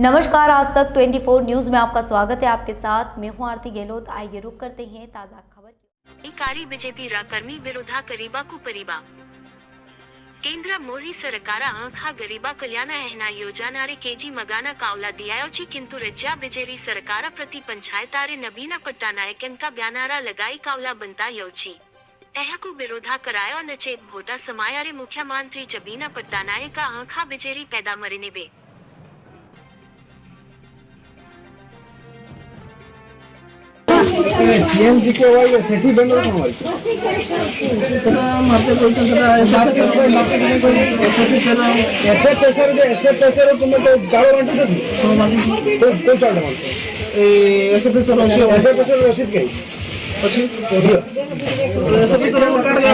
नमस्कार, आज तक 24 न्यूज में आपका स्वागत है। आपके साथ मैं हूं आरती गहलोत। आइए रुक करते हैं ताजा खबर। कारी बीजेपी राकर्मी विरोधा करीबा कुपरीबा केंद्र मोदी सरकार आखा गरीबा कल्याण एहना योजनारे केजी मगाना कावला दियायोची किंतु राज्य बीजेपी सरकार प्रति पंचायतारे नवीन पट्टानायकन का ब्यानारा लगाई कावला बनता योची एहकु विरोधा करायो नचे भोटा समायारे मुख्यमंत्री जबीना पट्टानायक का आखा बिजेरी पैदा मरीने बे सीएमजी के वाई सेठी बेनर कोन वाई सेटा मारते कोई सेटा मारते कोई ऐसे पैसे तुम तो गाड़ो बांटो तो चाल मारते ऐसे पैसे रसीद के પછી ऐसे पैसे काट गया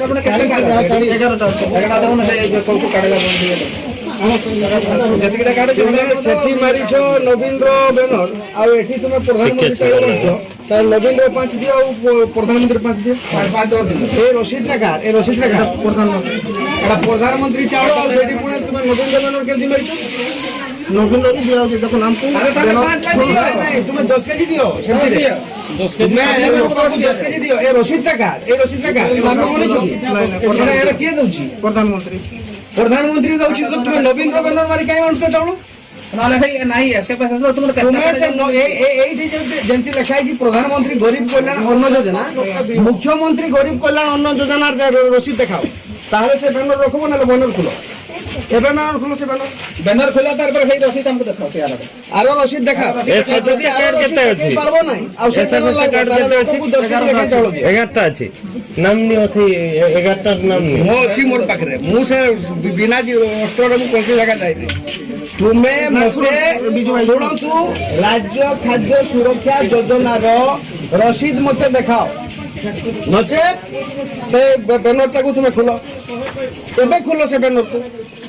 अपने काट 11टा 11टा ने कोल को काट गया जतिकटा काट सेठी मारी छो नवीन रो बेनर आ एठी तुमे प्रधानमंत्री चाउल बांटो त नवीन रो 5 दियो प्रधानमंत्री 5 दियो 5 दो ए रसीद लगा प्रधानमंत्री एटा प्रधानमंत्री चाउल आ सेठी पुणे तुमे नवीन रो बेनर केमती मारी छो नवीन रो दियो जे देखो नाम को नहीं तुमे 10 केजी दियो सेठी 10 केजी मैं लोक को 10 केजी दियो ए रसीद लगा नाम कोनी छुकी एटा एटा के दउची प्रधानमंत्री दउची तो तुमे नवीन रो बेनर मारी काई बांटो चाउल नाले भाई नहीं ऐसे पैसे तो तुमे से एठी जेंती लिखाई जी प्रधानमंत्री गरीब कल्याण अन्न योजना मुख्यमंत्री गरीब कल्याण अन्न योजना रसीद देखाओ ताहले से बैनर रखबो ना बैनर खुलो ए बैनर खुलो से बैनर खुला तार पर भाई रसीद हमको देखाओ से आरो रसीद देखाओ ए सदस्य कार्ड केते अछि पारबो नै आ से सदस्य कार्ड केते अछि 10 केजी लेखा चाउल दियो 11टा अछि नामनी अछि 11टा नामनी मो अछि मोर पाखरे मु से बिना जी अस्त्र रे कोन से जगह जाई तुम्हें मते शुणु राज्य खाद्य सुरक्षा योजना रसीद मते देखाओ नचे से बैनर टाकू तुम्हें खुलो तबे खुलो से बैनर को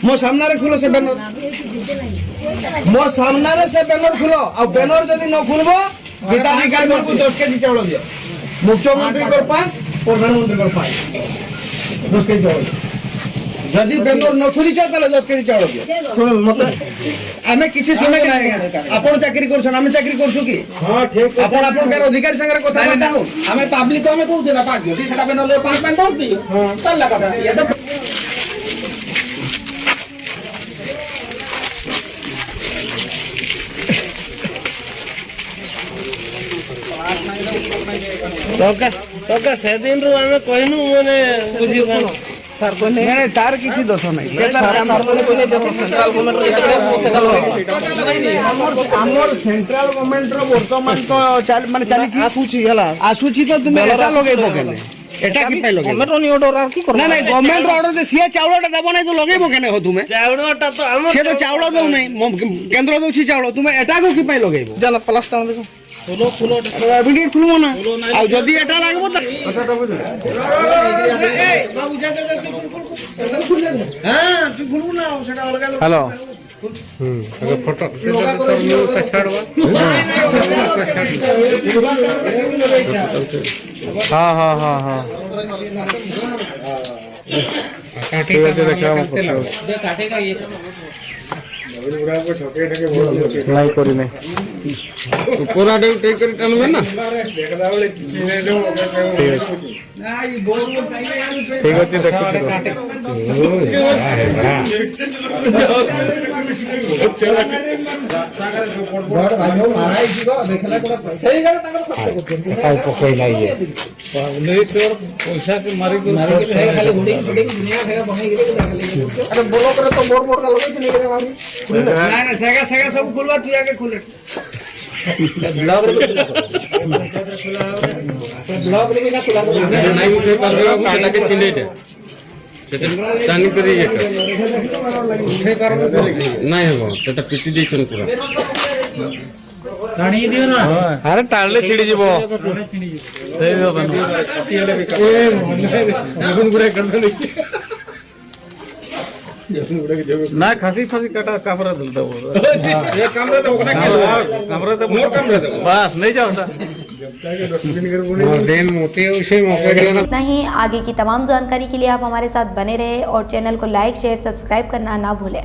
मो सामने रे खुलो से बैनर मो सामने रे से बैनर खुलो आ बैनर जदी न खुलबो हिताधिकारी को 10 केजी चावल दियो मुख्यमंत्री को 5 प्रधानमंत्री को 5 10 केजी चावल जदी बैनर न खुली छ तले 10 केजी चावल दियो सुन मत आमे किछि सुने के नाही आपण चाकरी करछन आमे चाकरी करछु की हां ठीक आपण के अधिकारी संगे कथा करता हो आमे पब्लिक को आमे कहू जे ना पाक दियो सेटा बैनर ले 5 5 दस दियो हां चल लगा ये तो का से दिन रो आमे कहनु माने बुझी सर को नहीं तार किछि दोष नहीं से तार हमर कोने जब सेंट्रल गवर्नमेंट हमर सेंट्रल गवर्नमेंट रो वर्तमान तो माने चली आसुची हला आसुची तो तुमे एटा लगेबो केने एटा की पाई लगेबो गवर्नमेंट नी ऑर्डर की कर नहीं गवर्नमेंट ऑर्डर से सिया चावलटा देबो नहीं तो लगेबो केने हो तुमे चावलटा तो हम से तो चावल दो नहीं केंद्र दोछि चावल तुमे एटा को की पाई लगेबो जाना प्लास्टर देखो फुलो अभी फुलमो ना आ जदी एटा लागबो त एटाटा बुझ ए बाबू जा हां तू फुलमो ना सेटा अलग अलग हेलो अगर फोटो तो छाड़वा हां काटे का देखा काटेगा ये नहीं करी नहीं पूरा डे टेक कर टनबे ना ठीक अछि देखो बड़ भाइयो माराई जी को देखला कोन सही गला तंगर खर्च करते काय पकइला ये नहीं तोर पैसा के मारी के खाली गुडी दुनिया फेगा बहाई गेले अरे बोलो करे तो मोर का लगै नहीं लगा मारी ना सेगा सब खुलवा तू आके खुले ब्लॉग रे ब्लॉग रे का खुला नहीं उठे कर दो काटा के चिलेट चानी करी ये उठे कर नहीं हो सेटा पिटी देछन पूरा टाणी दियो ना अरे टाळले छिडी जीवो सही दो बन ए गुन गुरे कर दे ना खासी काटा कमरा दलता वो ये कमरा तो ओकना कमरा तो मोर कमरा तो बस नहीं जाओ सा देन मोते उसे मौका देना नहीं। आगे की तमाम जानकारी के लिए आप हमारे साथ बने रहे और चैनल को लाइक शेयर सब्सक्राइब करना ना भूलें।